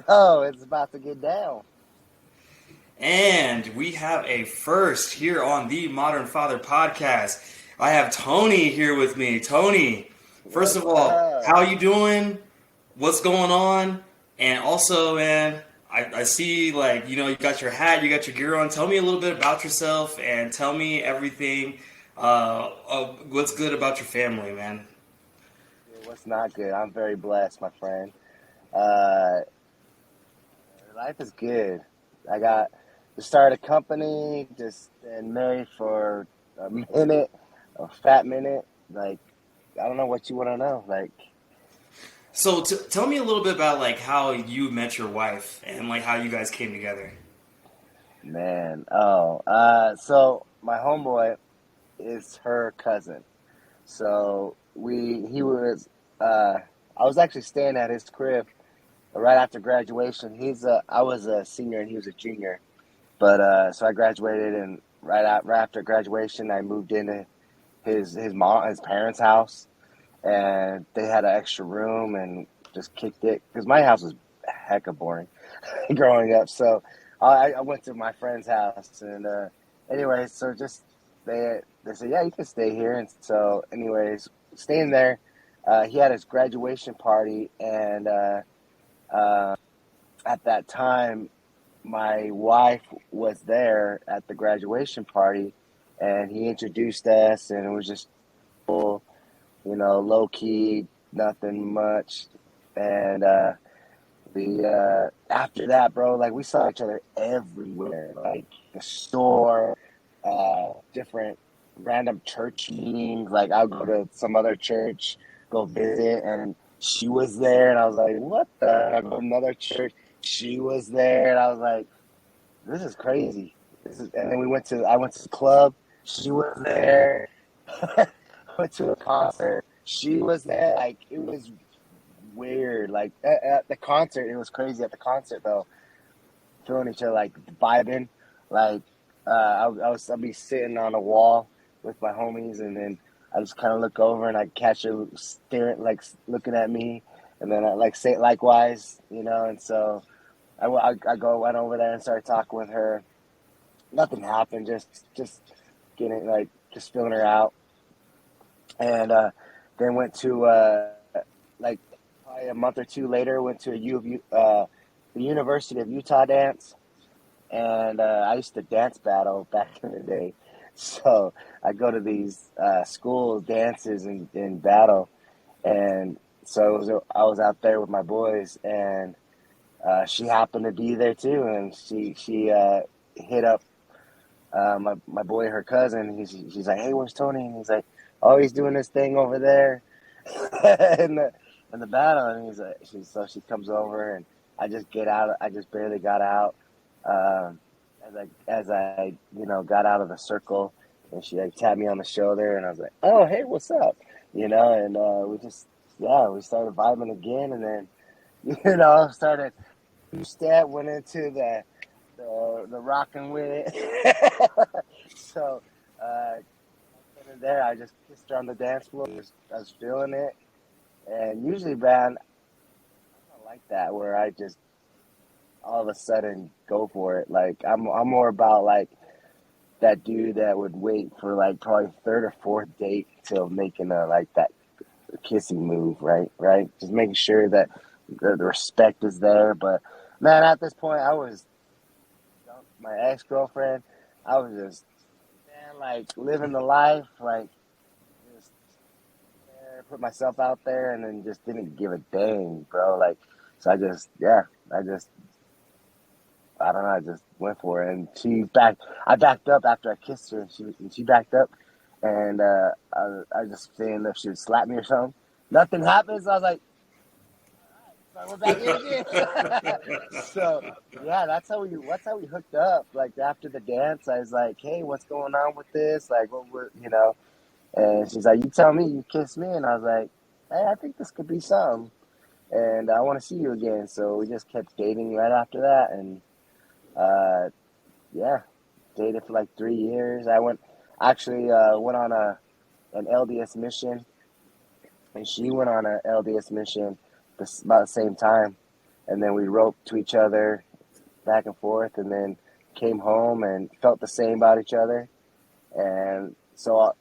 Oh, it's about to get down. And we have a first here on the Modern Father podcast. I have Tony here with me. Tony, first of What's all, up? how you doing? What's going on? And also, man, I see you got your hat, you got your gear on. Tell me a little bit about yourself and tell me everything. What's good about your family, man? What's not good? I'm very blessed, my friend. Uh, Life is good. I got to start a company, just been married for a minute, a fat minute. Like, I don't know what you want to know. Like, So tell me a little bit about how you met your wife and how you guys came together. man, so my homeboy is her cousin. So uh, I was actually staying at his crib right after graduation. I was a senior and he was a junior. But so I graduated, and right after graduation, I moved into his parents' house, and they had an extra room and just kicked it because my house was hecka boring growing up. So I went to my friend's house, and anyway, so just they said, yeah, you can stay here, and so anyways, staying there. He had his graduation party, and uh, at that time my wife was there at the graduation party, and he introduced us, and it was just cool, low key, nothing much. And we after that, bro, like we saw each other everywhere, like the store, different random church meetings. Like I'll go to some other church, go visit, and she was there, and I was like, what the? I go to another church, she was there, and I was like, this is crazy. And then I went to the club. She was there. Went to a concert. She was there. Like it was weird. Like at the concert, it was crazy. At the concert though, feeling each other, like vibing. Like I'd be sitting on a wall with my homies, and then I just kind of look over and I catch her staring, like looking at me, and then I like say it likewise, And so went over there and started talking with her. Nothing happened. Just getting like just filling her out, and then went to like probably a month or two later went to the University of Utah dance, and I used to dance battle back in the day. So I go to these school dances and battle, and so I was out there with my boys, and she happened to be there too, and she hit up my boy, her cousin. She's like, "Hey, where's Tony?" And he's like, "Oh, he's doing this thing over there in the battle." And he's like, she comes over, and I just get out. I just barely got out as I got out of the circle, and she like tapped me on the shoulder, and I was like, "Oh, hey, what's up?" And we started vibing again, and then started step went into the rocking with it. So then and there, I just kissed her on the dance floor. I was feeling it, and usually, man, I'm not like that where I just all of a sudden go for it. Like I'm more about like that dude that would wait for like probably third or fourth date till making a like that kissing move, right? Right, just making sure that the respect is there. But man, at this point, my ex girlfriend. I was just man, like living the life, like just there, put myself out there, and then just didn't give a dang, bro. Like, so I just, I don't know, I just went for it, and I backed up after I kissed her, and she backed up, and I just seeing if she would slap me or something. Nothing happens. I was like, so we're back in again. So yeah, that's how we hooked up. Like after the dance, I was like, "Hey, what's going on with this? Like, what?" And she's like, "You tell me, you kiss me," and I was like, "Hey, I think this could be something, and I want to see you again." So we just kept dating right after that, and uh, yeah, dated for like 3 years. I went on a an LDS mission, and she went on a LDS mission this about the same time, and then we wrote to each other back and forth, and then came home and felt the same about each other, and so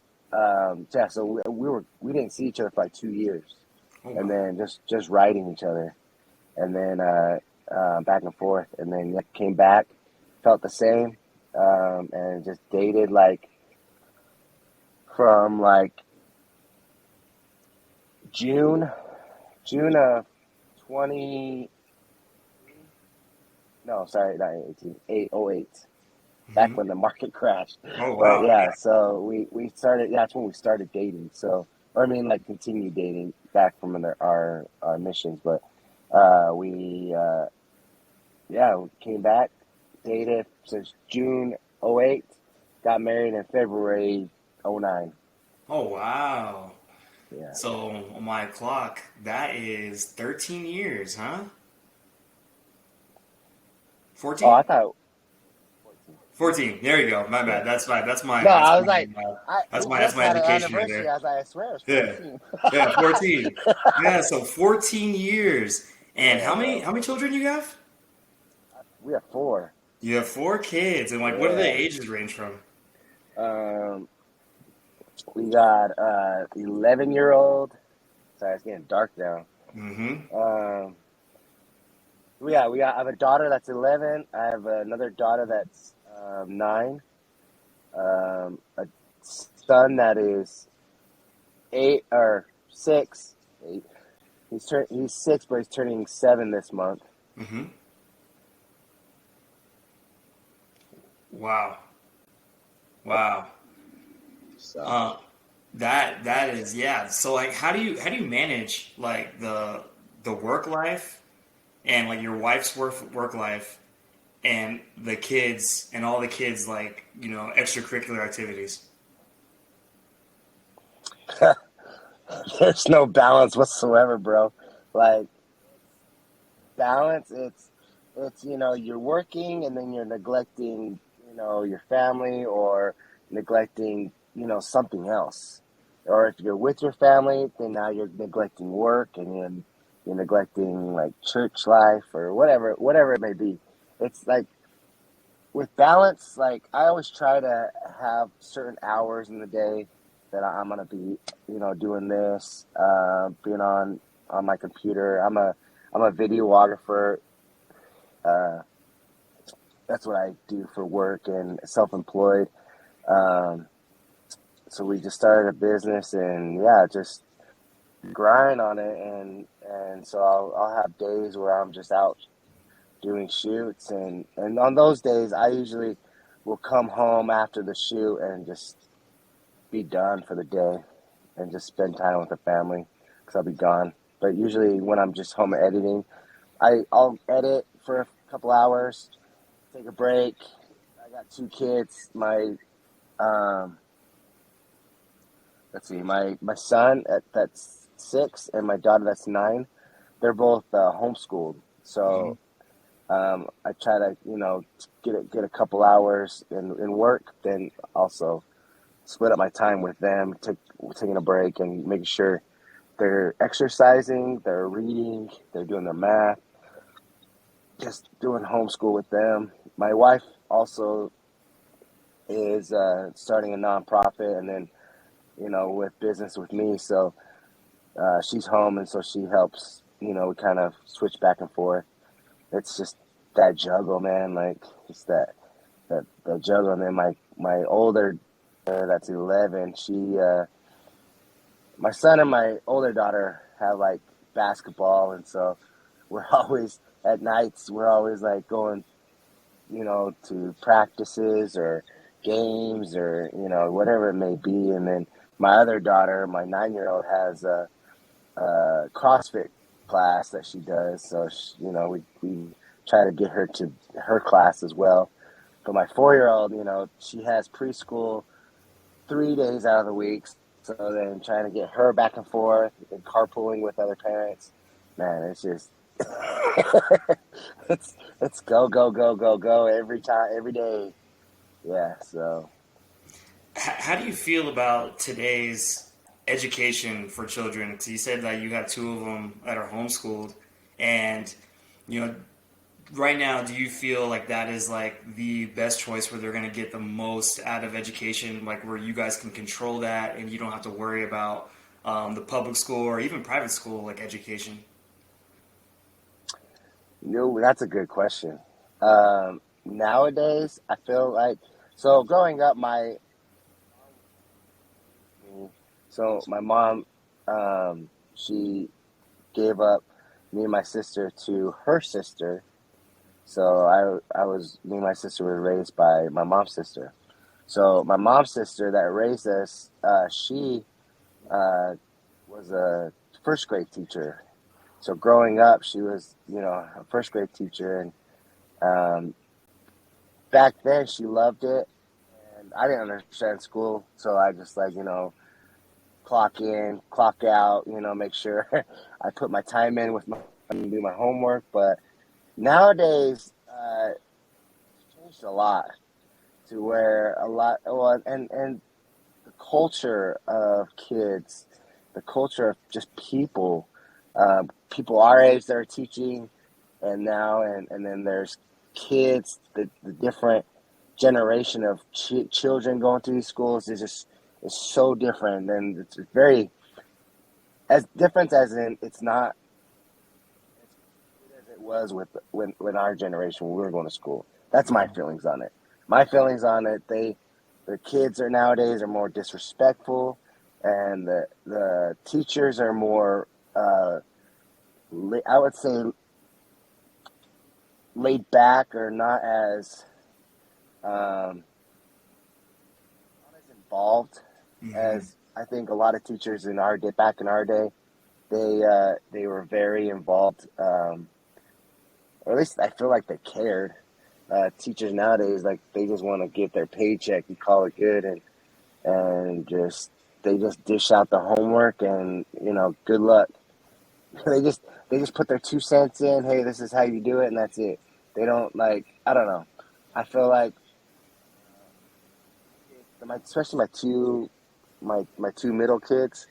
yeah, so we didn't see each other for like 2 years, Oh and wow. then just writing each other, and then back and forth, and then yeah, came back, felt the same, and just dated like from like June June of 20 no sorry not 18 808, back Hmm. when the market crashed. Oh But wow. yeah, so we started. Yeah, that's when we started dating. So, or I mean, like continued dating back from our missions. But we yeah, we came back, dated since June '08, got married in February '09. Oh wow. Yeah. So on my clock, that is 13 years, huh? Oh, 14? I thought 14. 14. There you go. My Yeah. bad. No, I was like, we That's just my had an education right anniversary. there. I was like, I swear it was Yeah. 14. Yeah, 14. Yeah, so 14 years. And Yeah, bro. how many children you have? We have four. You have four kids, and like what do their Yeah. ages range from? Um, we got 11-year-old. Sorry, it's getting dark now. Mm-hmm. Um, I have a daughter that's 11. I have another daughter that's 9. A son that is 8 or 6. 8. He's 6, but he's turning 7 this month. Mm-hmm. Wow. Wow. So Uh that is yeah. So like how do you manage like the work life and like your wife's work life and the kids and all the kids like, you know, extracurricular activities? there's no balance whatsoever, bro. Like balance, it's you're working and then you're neglecting your family, or neglecting something else, or if you're with your family then now you're neglecting work, and you're neglecting like church life or whatever it may be. It's like with balance, like I always try to have certain hours in the day that I'm gonna be doing this, being on my computer. I'm a videographer. uh, that's what I do for work and self-employed. Um, so we just started a business, and yeah, just grind on it, and so I'll have days where I'm just out doing shoots, and on those days I usually will come home after the shoot and just be done for the day and just spend time with the family because I'll be gone. But usually when I'm just home editing, I'll edit for a couple hours, take a break. I got 2 kids. Um, let's see, my son that's 6 and my daughter that's 9. They're both homeschooled, Hmm. so I try to get a couple hours in work, then also split up my time with them, taking a break and making sure they're exercising, they're reading, they're doing their math, just doing homeschool with them. My wife also is starting a nonprofit, and then with business with me. So she's home, and so she helps. We kind of switch back and forth. It's just that juggle, man. Like just that juggle. And then my older that's 11. My son and my older daughter have like basketball, and so we're always at nights. We're always like going to practices or games, or whatever it may be. And then my other daughter, my 9-year-old, has a CrossFit class that she does. So we try to get her to her class as well. But my 4-year-old, she has preschool 3 days out of the week. So then trying to get her back and forth and carpooling with other parents, man, it's just it's go go go go go every time, every day. Yeah. So How do you feel about today's education for children? Because you said that you have two of them that are homeschooled, and you know, right now, do you feel like that is like the best choice where they're going to get the most out of education, like where you guys can control that and you don't have to worry about the public school or even private school like education? That's a good question. Nowadays, I feel like so growing up, my mom, she gave up me and my sister to her sister. So I was me and my sister were raised by my mom's sister. So my mom's sister that raised us, she uh, was a first grade teacher. So growing up, she was a first grade teacher, and um, back then she loved it, and I didn't understand school, so I just clock in, clock out, make sure I put my time in with my do my homework. But nowadays, it's changed a lot to where a lot well, and the culture of kids, the culture of just people our age that are teaching, and now and then there's kids, the different generation of children going through these schools is so different, and it's very as different as in it's not as good as it was with when our generation when we were going to school. That's my feelings on it. My feelings on it. The kids are nowadays are more disrespectful, and the teachers are more I would say laid back or um, not as involved Mm-hmm. as I think a lot of teachers in our day back in our day. They were very involved, or at least I feel like they cared. Teachers nowadays, like they just want to get their paycheck and call it good, and just they just dish out the homework and good luck. they just they just put their 2 cents in. Hey, this is how you do it, and that's it. They don't like. I don't know. I feel like especially my two middle kids.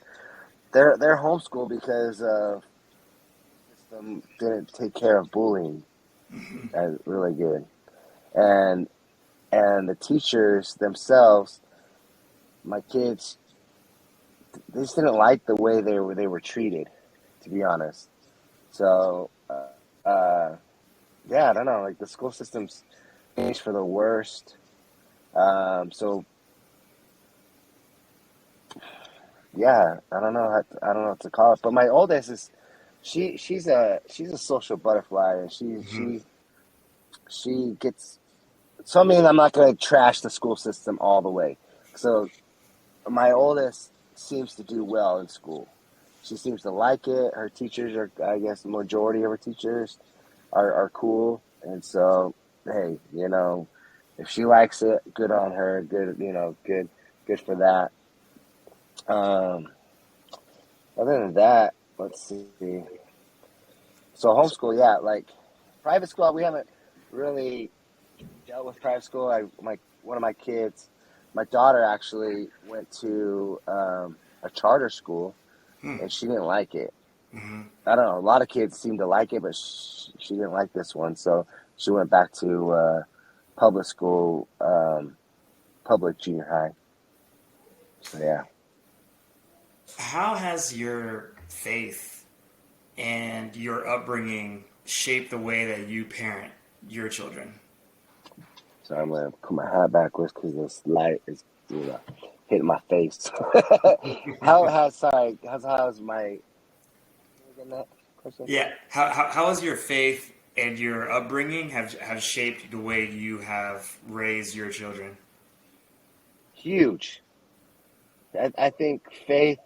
They're homeschooled because system didn't take care of bullying as really good, and and the teachers themselves, my kids, they just didn't like the way they were treated, to be honest. So yeah, I don't know. Like the school system's changed for the worst. So yeah, I don't know what to call it. But my oldest is she's a social butterfly, and Mm-hmm. she gets. So I mean, I'm not gonna trash the school system all the way. So my oldest seems to do well in school. She seems to like it. Her teachers are, I guess, the majority of her teachers are cool, and so hey, if she likes it, good on her. Good, good for that. Um, Other than that, let's see. So homeschool, yeah, like private school, we haven't really dealt with private school. My one of my kids, my daughter actually went to a charter school, and she didn't like it. Mm-hmm. I don't know. A lot of kids seem to like it, but she didn't like this one, so she went back to public school, public junior high. So yeah. How has your faith and your upbringing shaped the way that you parent your children? So I'm gonna put my hat backwards because this light is hitting my face. How sorry? How's my? Can you get that question? Yeah. How has your faith and your upbringing have shaped the way you have raised your children? Huge. I think faith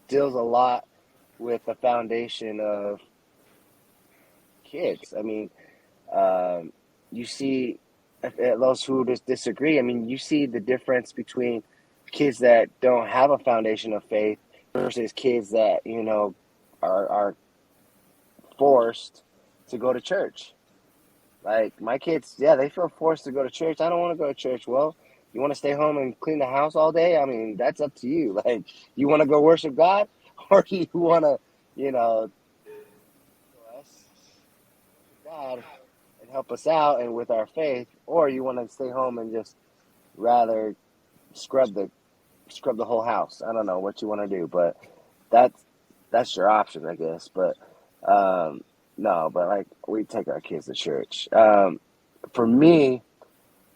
deals a lot with the foundation of kids. I mean, um, you see those who just disagree. I mean, you see the difference between kids that don't have a foundation of faith versus kids that are forced to go to church. Like my kids, yeah, they feel forced to go to church. I don't want to go to church. Well, You want to stay home and clean the house all day? I mean, that's up to you. Like, you want to go worship God, or do you want to, you know, us God and help us out and with our faith, or you want to stay home and just rather scrub the scrub the whole house. I don't know what you want to do, but that's that's your option, I guess. But um, no, but like we take our kids to church. For me,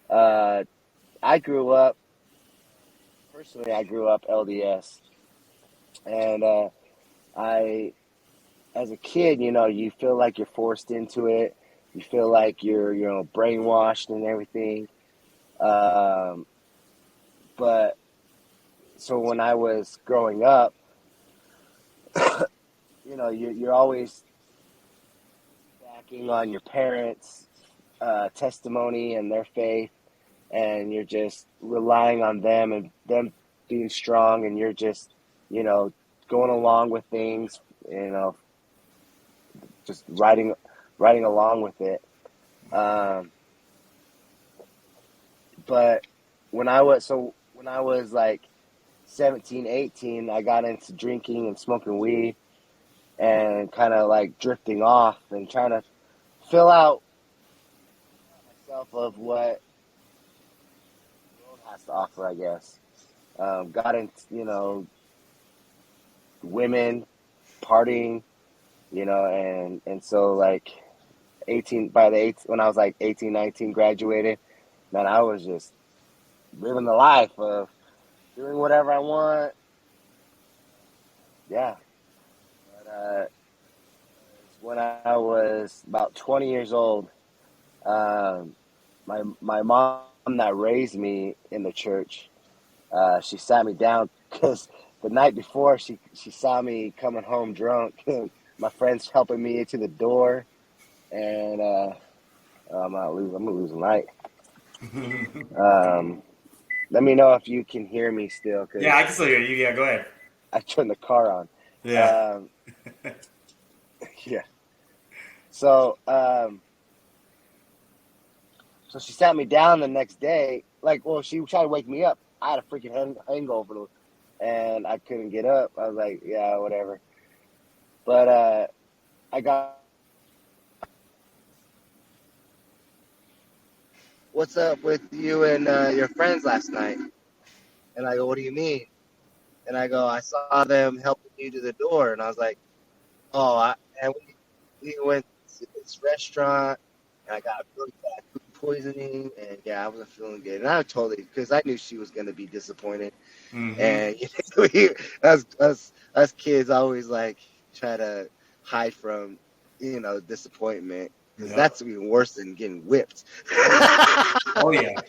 uh, I grew up personally. I grew up LDS, and I, as a kid, you feel like you're forced into it. You feel like you're, brainwashed and everything. Um, but so when I was growing up, you're always backing on your parents' testimony and their faith, and you're just relying on them and them being strong, and you're just, you know, going along with things, just riding along with it. Um, but when I was like 17, 18, I got into drinking and smoking weed and kind of like drifting off and trying to fill out myself of what the world has to offer, I guess. Got into, women, partying, and so like 18, when I was like 18, 19, graduated, man, I was just living the life of doing whatever I want. Yeah. But when I was about 20 years old, um, my mom that raised me in the church, she sat me down because the night before she saw me coming home drunk, and my friends helping me into the door, and I'm gonna lose the light. Um, Let me know if you can hear me still, Yeah, I because can still hear you. Yeah, go ahead. I turned the car on. Yeah. Um, yeah. So, so she sat me down the next day. Like, well, she tried to wake me up. I had a freaking hangover, and I couldn't get up. I was like, yeah, whatever. But I got, what's up with you and your friends last night? And I go, what do you mean? And I go, I saw them helping you to the door. And I was like, oh, and we went to this restaurant, and I got really bad food poisoning, and yeah, I wasn't feeling good. And I totally, because I knew she was going to be disappointed. Mm-hmm. And us kids always like try to hide from, disappointment, because Yep. that's even worse than getting whipped. Oh yeah.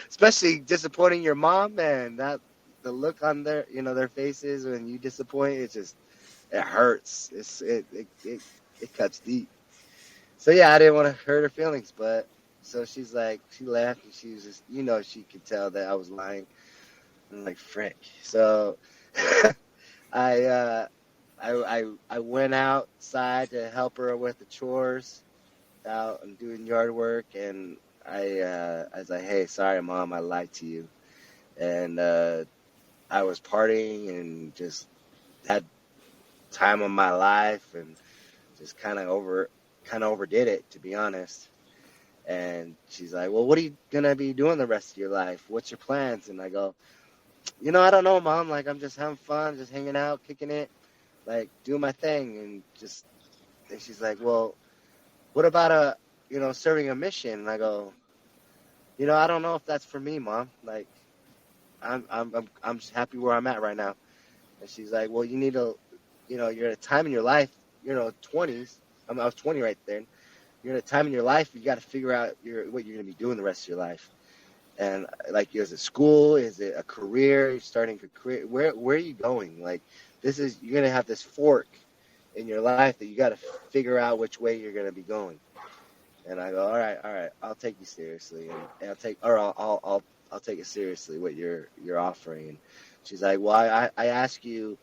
Especially disappointing your mom, man. That the look on their faces when you disappoint, it hurts. It cuts deep. So yeah, I didn't want to hurt her feelings, but so she left, and she was just, she could tell that I was lying. I'm like, frick. So I uh, I went outside to help her with the chores, out and doing yard work, and I was like, hey, sorry, mom, I lied to you, and I was partying and just had time of my life, and just kind of overdid it, to be honest. And she's like, well, what are you gonna be doing the rest of your life? What's your plans? And I go, I don't know, mom. Like, I'm just having fun, just hanging out, kicking it, like doing my thing, and she's like, well, what about serving a mission? And I go, I don't know if that's for me, mom. Like, I'm just happy where I'm at right now. And she's like, well, you need to, you're at a time in your life, 20s. I was 20 right then. You're at a time in your life, you got to figure out what you're going to be doing the rest of your life. And like, is it school? Is it a career? You're starting a career? Where are you going? Like, you're going to have this fork in your life that you got to figure out which way you're going to be going. And I go, all right, I'll take you seriously, and I'll take it seriously what you're offering. And she's like, well, I ask you,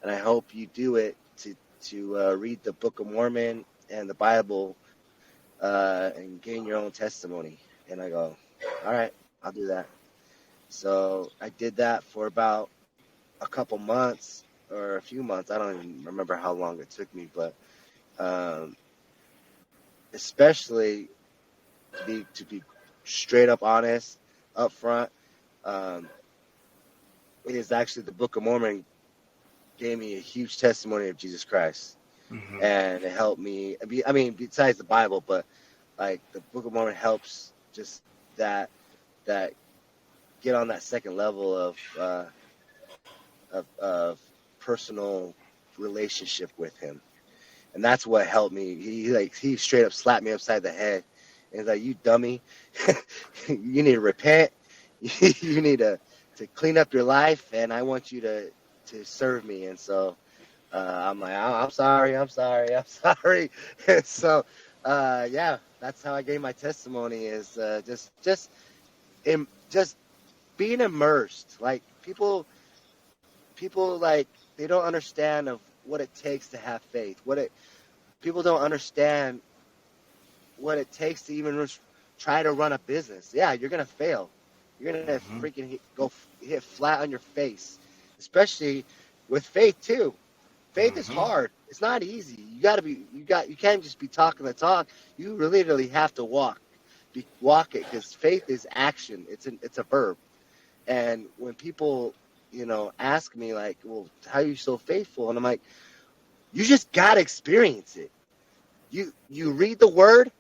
and I hope you do it, to read the Book of Mormon and the Bible, and gain your own testimony. And I go, all right, I'll do that. So I did that for about a couple months or a few months. I don't even remember how long it took me, but um, especially to be straight up honest, up front, um, it is actually the Book of Mormon gave me a huge testimony of Jesus Christ, Hmm. and it helped me. I mean, besides the Bible, but like the Book of Mormon helps just that that get on that second level of personal relationship with Him, and that's what helped me. He straight up slapped me upside the head, and he's like, "You dummy, you need to repent. You need to clean up your life, and I want you to serve me." And so I'm like, I'm sorry, I'm sorry, I'm sorry. And so, yeah, that's how I gave my testimony is just being immersed. Like people like they don't understand of what it takes to have faith. What it People don't understand what it takes to even try to run a business. Yeah, you're gonna fail. You're gonna Hmm. freaking hit flat on your face, especially with faith too. Faith is Hmm. hard. It's not easy. You can't just be talking the talk. You literally have to walk it because faith is action. It's a verb. And when people, ask me like, well, how are you so faithful? And I'm like, you just gotta experience it. You read the word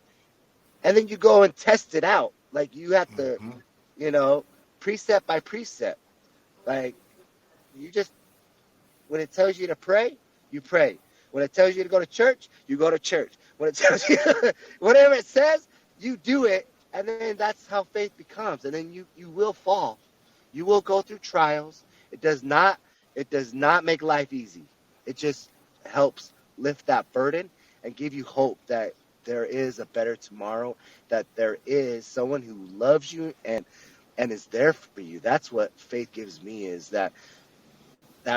and then you go and test it out. Like you have to, Hmm. you know, precept by precept. Like you just when it tells you to pray, you pray. When it tells you to go to church, you go to church. When it tells you whatever it says, you do it, and then that's how faith becomes. And then you will fall. You will go through trials. It does not make life easy. It just helps lift that burden and give you hope that there is a better tomorrow, that there is someone who loves you and is there for you. That's what faith gives me is that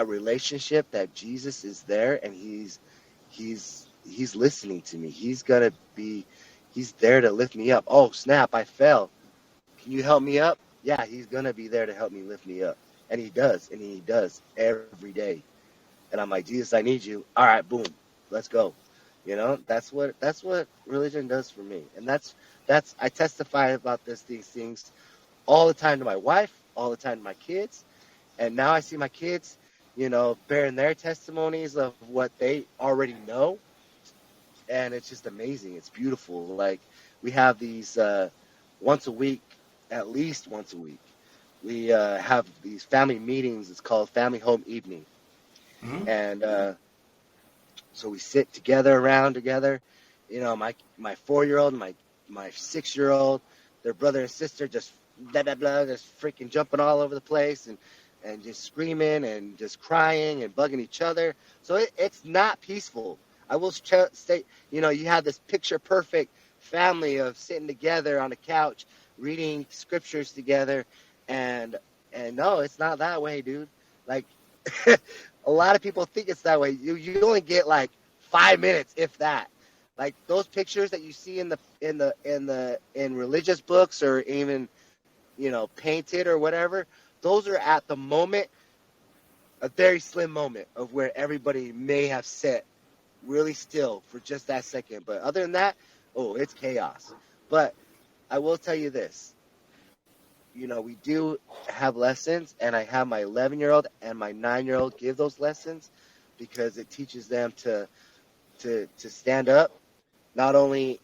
relationship that Jesus is there and he's listening to me. He's there to lift me up. Oh, snap, I fell. Can you help me up? Yeah, he's gonna be there to help me lift me up. And he does every day. And I'm like, Jesus, I need you. All right, boom, let's go. That's what religion does for me. And that's I testify about these things all the time to my wife, all the time to my kids. And now I see my kids, bearing their testimonies of what they already know. And it's just amazing. It's beautiful. Like we have these once a week, at least once a week. We have these family meetings. It's called Family Home Evening. Hmm. And so we sit together around together. My 4-year-old and my 6-year-old, their brother and sister just blah blah blah, just freaking jumping all over the place and just screaming and just crying and bugging each other. So it's not peaceful. I will say, you have this picture perfect family of sitting together on the couch, reading scriptures together, and and no, it's not that way, dude. Like a lot of people think it's that way. You only get like 5 minutes, if that. Like those pictures that you see in religious books or even painted or whatever. Those are at the moment a very slim moment of where everybody may have sat really still for just that second. But other than that, oh, it's chaos. But I will tell you this. We do have lessons, and I have my 11-year-old and my 9-year-old give those lessons because it teaches them to stand up, not only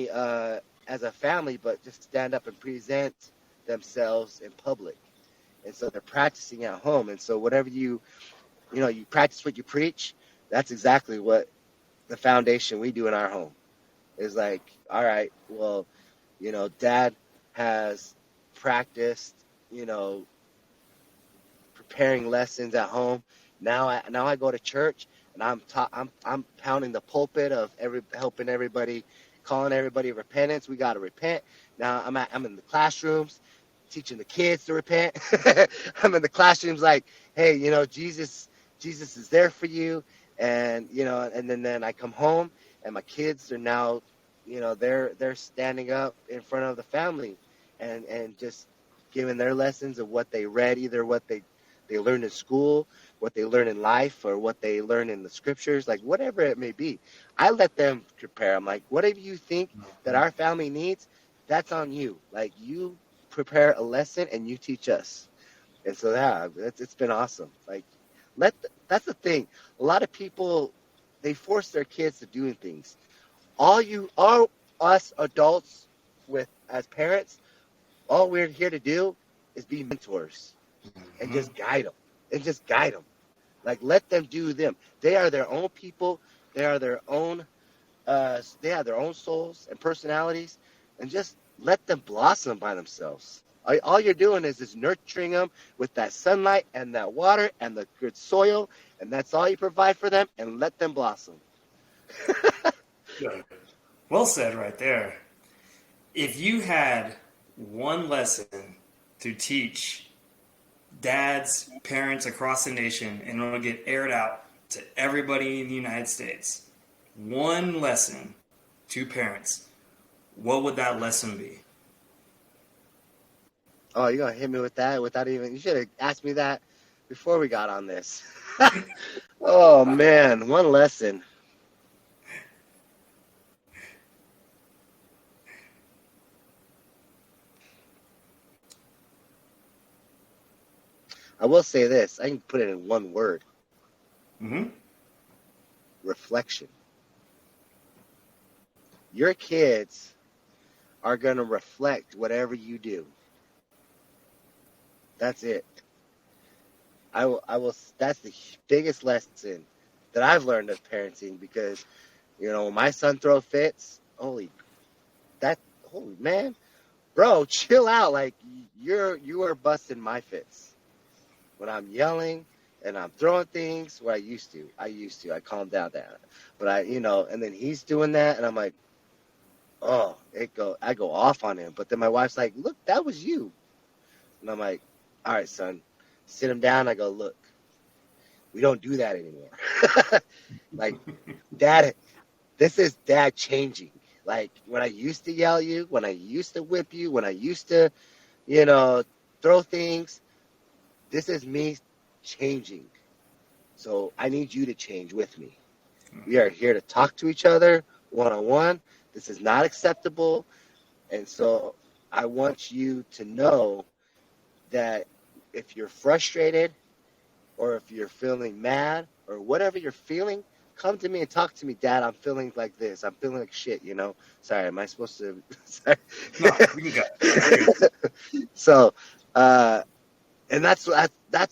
as a family, but just stand up and present themselves in public. And so they're practicing at home. And so whatever you practice what you preach. That's exactly what the foundation we do in our home is like. All right, well, Dad has practiced, you know, preparing lessons at home. Now I go to church and I'm pounding the pulpit of helping everybody, calling everybody repentance. We got to repent. Now I'm in the classrooms teaching the kids to repent. I'm in the classrooms like, hey, Jesus is there for you, and and then I come home and my kids are now, they're standing up in front of the family, and just giving their lessons of what they read, either what they learned in school, what they learn in life, or what they learn in the scriptures, like whatever it may be. I let them prepare. I'm like, whatever you think that our family needs, that's on you. Like, you prepare a lesson and you teach us. And so yeah, it's been awesome. Like, that's the thing. A lot of people, they force their kids to doing things. All us adults with as parents, all we're here to do is be mentors and Mhm. just guide them and just guide them. Like, let them do them. They are their own people. They are their own. They have their own souls and personalities, and just let them blossom by themselves. All you're doing is nurturing them with that sunlight and that water and the good soil, and that's all you provide for them. And let them blossom. Good. Well said right there. If you had one lesson to teach dads, parents across the nation, and it'll get aired out to everybody in the United States, one lesson to parents, what would that lesson be? Oh, you're gonna hit me with that without even. You should have asked me that before we got on this. Oh man, one lesson. I will say this. I can put it in one word: Mm-hmm. reflection. Your kids are gonna reflect whatever you do. That's it. I will. That's the biggest lesson that I've learned of parenting, because when my son throw fits, that holy man, bro, chill out. Like, you are busting my fits when I'm yelling and I'm throwing things. What I calm down that, but and then he's doing that, and I'm like, oh, I go off on him. But then my wife's like, look, that was you, and I'm like, all right, son, sit him down. I go, look, we don't do that anymore. Like, dad, this is dad changing. Like, when I used to yell at you, when I used to whip you, when I used to, you know, throw things, this is me changing. So I need you to change with me. We are here to talk to each other one on one. This is not acceptable. And so I want you to know that if you're frustrated, or if you're feeling mad, or whatever you're feeling, come to me and talk to me, Dad. I'm feeling like this. I'm feeling like shit. Sorry, am I supposed to? Sorry. No, you can go. So, uh, and that's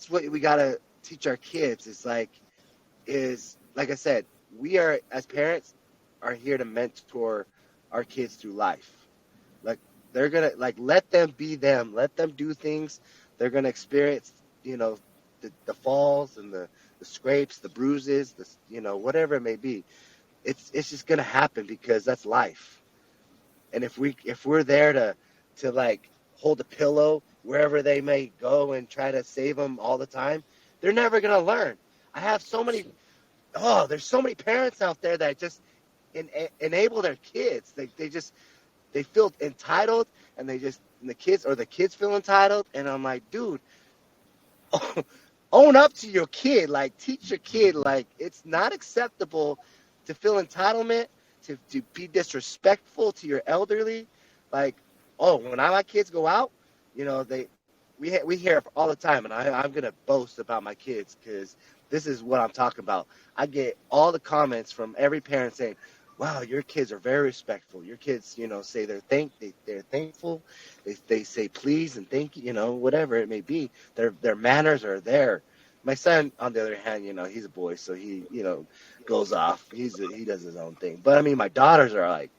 what we gotta teach our kids. Is like I said, we are, as parents, are here to mentor our kids through life. Like, they're gonna, like, let them be them. Let them do things. They're gonna experience, the falls and the scrapes, the bruises, whatever it may be. It's just gonna happen, because that's life. And if we're there to like hold a pillow wherever they may go and try to save them all the time, they're never gonna learn. I have so many. Oh, there's so many parents out there that just enable their kids. They feel entitled, and the kids feel entitled, and I'm like, dude, own up to your kid. Like, teach your kid, like, it's not acceptable to feel entitlement, to be disrespectful to your elderly. Like, oh, when my kids go out, we hear all the time, and I'm gonna boast about my kids, because this is what I'm talking about. I get all the comments from every parent saying, wow, your kids are very respectful. Your kids, say they're thankful. They say please and thank you, whatever it may be. Their manners are there. My son, on the other hand, he's a boy, so he, goes off. He does his own thing. But I mean, my daughters are like,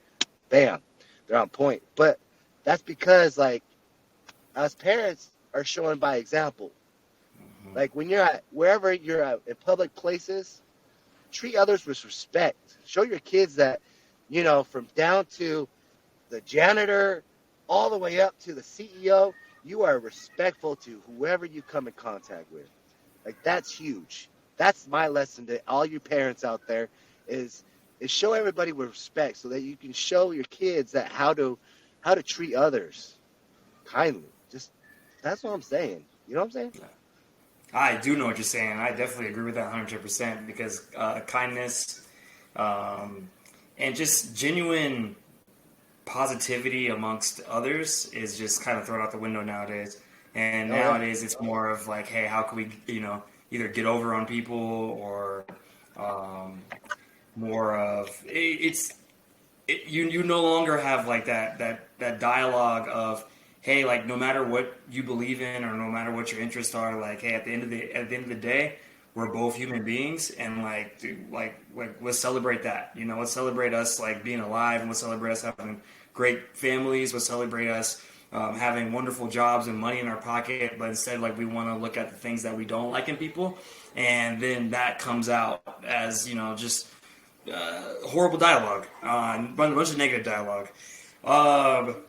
bam, they're on point. But that's because, like, us parents are showing by example. Like, when you're at wherever you're at in public places, treat others with respect. Show your kids that, from down to the janitor all the way up to the CEO, you are respectful to whoever you come in contact with. Like, that's huge. That's my lesson to all you parents out there, is show everybody with respect, so that you can show your kids that how to treat others kindly. Just That's what I'm saying. You know what I'm saying? I do know what you're saying. I definitely agree with that 100% because kindness um, and just genuine positivity amongst others is just kind of thrown out the window nowadays. And Oh yeah. nowadays it's more of like, hey, how can we, either get over on people or um, more of you no longer have like that dialogue of hey, like no matter what you believe in or no matter what your interests are, like hey, at the end of the day, we're both human beings, and like dude, like let's celebrate that. Let's celebrate us like being alive, and let's celebrate us having great families. Let's celebrate us having wonderful jobs and money in our pocket. But instead, like we want to look at the things that we don't like in people, and then that comes out as just horrible dialogue, a bunch of negative dialogue.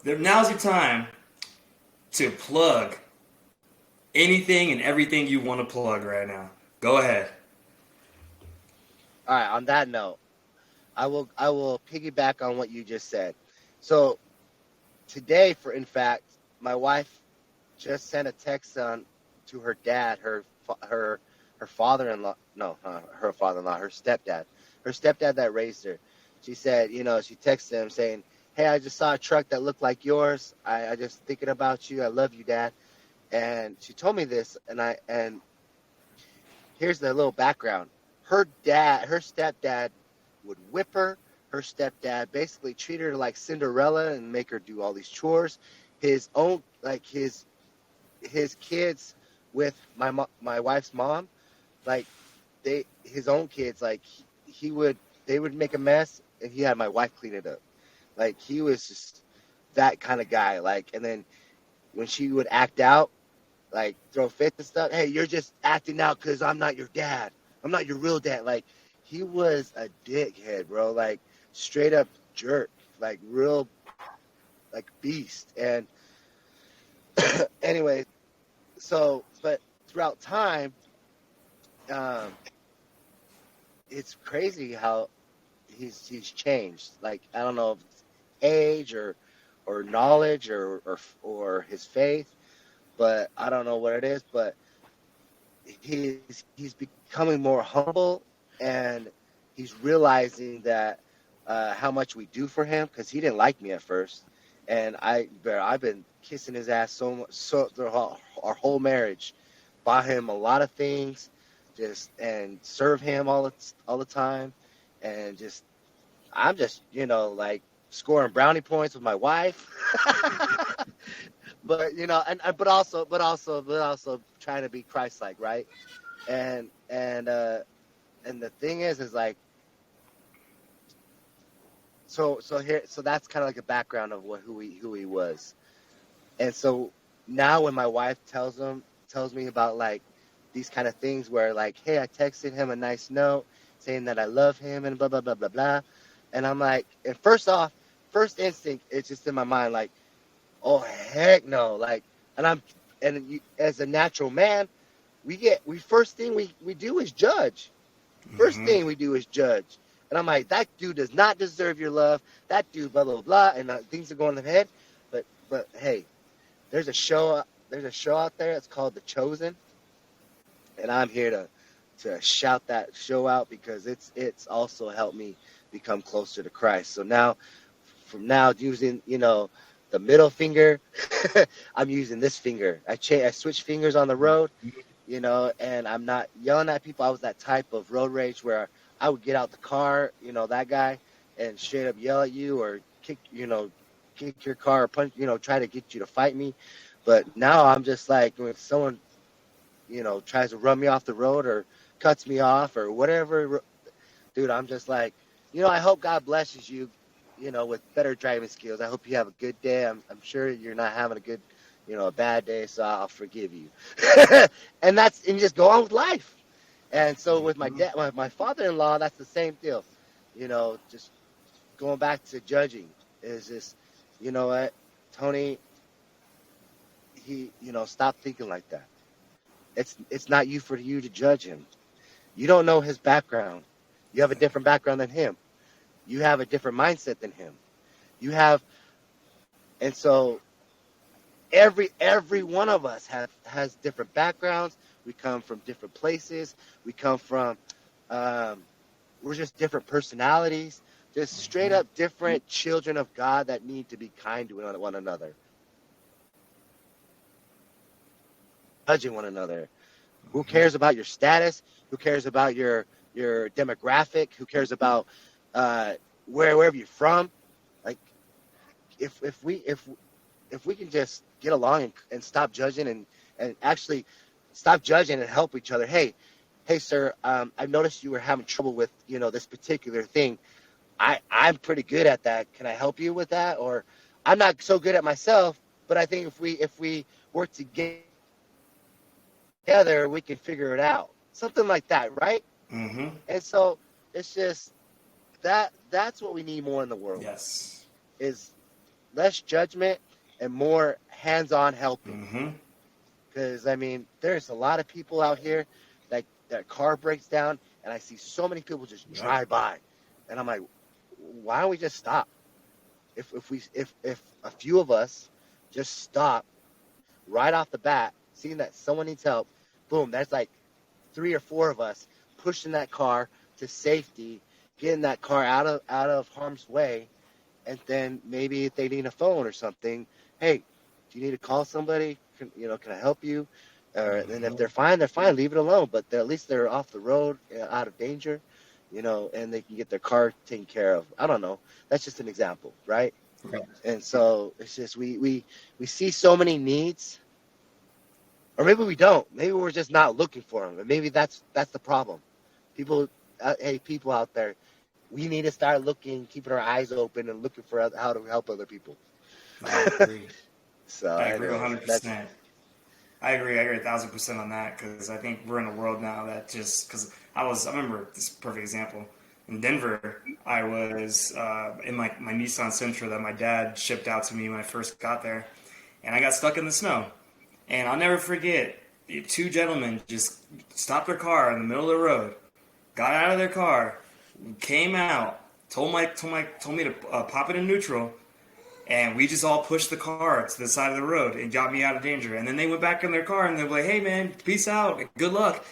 Now's your time to plug anything and everything you want to plug right now. Go ahead. All right. On that note, I will piggyback on what you just said. So today, for in fact, my wife just sent a text on to her dad, her father-in-law, no, her father-in-law, her stepdad that raised her. She said, she texted him saying, "Hey, I just saw a truck that looked like yours. I just thinking about you. I love you, Dad." And she told me this, and here's the little background. Her stepdad would whip her. Her stepdad basically treated her like Cinderella and make her do all these chores. His own, like his kids with my wife's mom, like his own kids, like he would they would make a mess and he had my wife clean it up. Like he was just that kind of guy. Like, and then when she would act out, like throw fits and stuff. Hey, you're just acting out because I'm not your dad. I'm not your real dad. Like he was a dickhead, bro. Like straight up jerk. Like real, like beast. And anyway, so but throughout time, um, it's crazy how he's changed. Like I don't know if it's age or knowledge or his faith, but I don't know what it is. But he's becoming more humble, and he's realizing that how much we do for him because he didn't like me at first, and I've been kissing his ass so much so through our whole marriage, bought him a lot of things, just and serve him all the time, and just I'm just like scoring brownie points with my wife. But but also trying to be Christ-like, right? And the thing is like so that's kind of like a background of who he was. And so now when my wife tells me about like these kind of things where like, hey, I texted him a nice note saying that I love him and blah blah blah blah blah, and I'm like, and first instinct, it's just in my mind like, oh heck no, like, and as a natural man, we first thing we do is judge. First Mm-hmm. thing we do is judge. And I'm like, that dude does not deserve your love. That dude, blah blah blah, and things are going to the head. But hey, there's a show out there. It's called The Chosen, and I'm here to shout that show out because it's also helped me become closer to Christ. So now, from now using the middle finger, I'm using this finger. I switch fingers on the road, and I'm not yelling at people. I was that type of road rage where I would get out the car, that guy, and straight up yell at you or kick your car or punch, try to get you to fight me. But now I'm just like, when someone, tries to run me off the road or cuts me off or whatever, dude, I'm just like, I hope God blesses you, with better driving skills. I hope you have a good day. I'm sure you're not having a bad day, so I'll forgive you. And just go on with life. And so with Mm-hmm. my father-in-law, that's the same deal. Just going back to judging is just, you know what, Tony, stop thinking like that. It's not you for you to judge him. You don't know his background. You have a different background than him. You have a different mindset than him. You have, and so every one of us has different backgrounds. We come from different places. We come from we're just different personalities, just straight up different children of God that need to be kind to one another, judging one another. Who cares about your status? Who cares about your demographic? Who cares about wherever you're from? Like if we can just get along and stop judging and actually stop judging and help each other. Hey, sir, I've noticed you were having trouble with this particular thing. I'm pretty good at that. Can I help you with that? Or I'm not so good at myself, but I think if we work together, we can figure it out. Something like that, right? Mm-hmm. And so it's just that's what we need more in the world. Yes. Is less judgment and more hands-on helping. Mm-hmm. Because I mean, there's a lot of people out here that their car breaks down, and I see so many people just drive by, and I'm like, why don't we just stop? If a few of us just stop right off the bat, seeing that someone needs help, boom, there's like 3 or 4 of us pushing that car to safety, getting that car out of harm's way, and then maybe if they need a phone or something, hey, do you need to call somebody? Can I help you? And if they're fine, leave it alone. But at least they're off the road, out of danger, and they can get their car taken care of. I don't know. That's just an example, right? Right. And so it's just we see so many needs, or maybe we don't. Maybe we're just not looking for them, and maybe that's the problem. People, people out there, we need to start looking, keeping our eyes open, and looking for how to help other people. I agree. So I agree 100%. I agree 1,000% on that, because I think we're in a world now that just because I remember this perfect example in Denver. I was in my Nissan Sentra that my dad shipped out to me when I first got there, and I got stuck in the snow. And I'll never forget, 2 gentlemen just stopped their car in the middle of the road, got out of their car, came out, told me to pop it in neutral. And we just all pushed the car to the side of the road and got me out of danger. And then they went back in their car and they were like, "Hey man, peace out, good luck."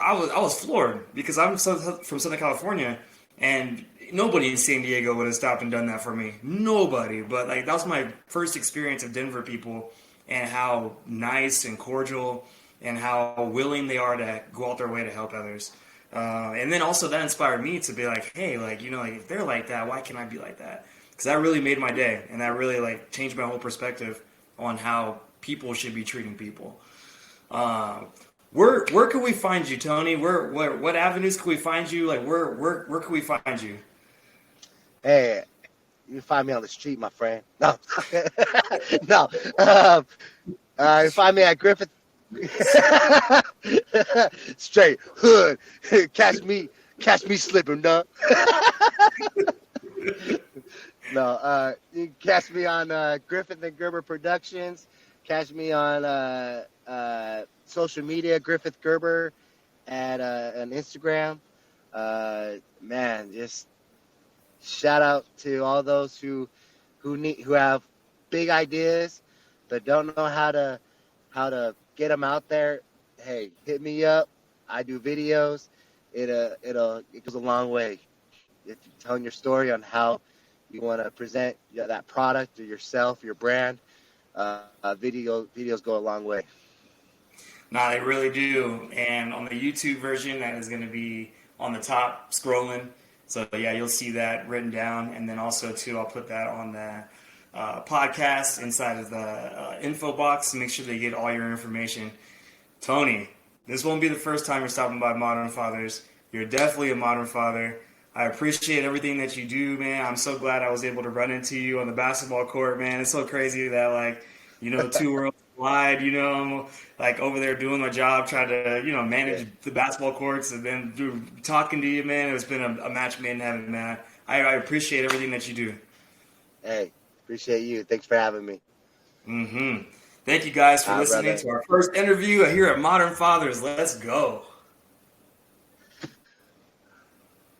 I was floored, because I'm from Southern California, and nobody in San Diego would have stopped and done that for me. Nobody. But like, that was my first experience of Denver people, and how nice and cordial and how willing they are to go out their way to help others. And then also that inspired me to be like, hey, like, if they're like that, why can't I be like that? Because that really made my day, and that really changed my whole perspective on how people should be treating people. Where can we find you, Tony? What avenues can we find you? Like where can we find you? Hey, you can find me on the street, my friend. No, no. You find me at Griffith. Straight hood. Catch me slipping, no. No, you can catch me on Griffith and Gerber Productions. Catch me on social media, Griffith Gerber, at on Instagram. Man, just shout out to all those who have big ideas but don't know how to get them out there. Hey, hit me up. I do videos. It goes a long way. If you're telling your story on how you want to present that product or yourself, your brand, videos go a long way. Nah, they really do. And on the YouTube version, that is going to be on the top scrolling. So yeah, you'll see that written down. And then also too, I'll put that on the podcast inside of the info box to make sure they get all your information. Tony, this won't be the first time you're stopping by Modern Fathers. You're definitely a modern father. I appreciate everything that you do, man. I'm so glad I was able to run into you on the basketball court, man. It's so crazy that, the 2 worlds collide, I'm, over there doing my job, trying to, manage the basketball courts, and then talking to you, man. It's been a match made in heaven, man. I appreciate everything that you do. Hey, appreciate you. Thanks for having me. Mm-hmm. Thank you guys for listening to our first interview here at Modern Fathers. Let's go.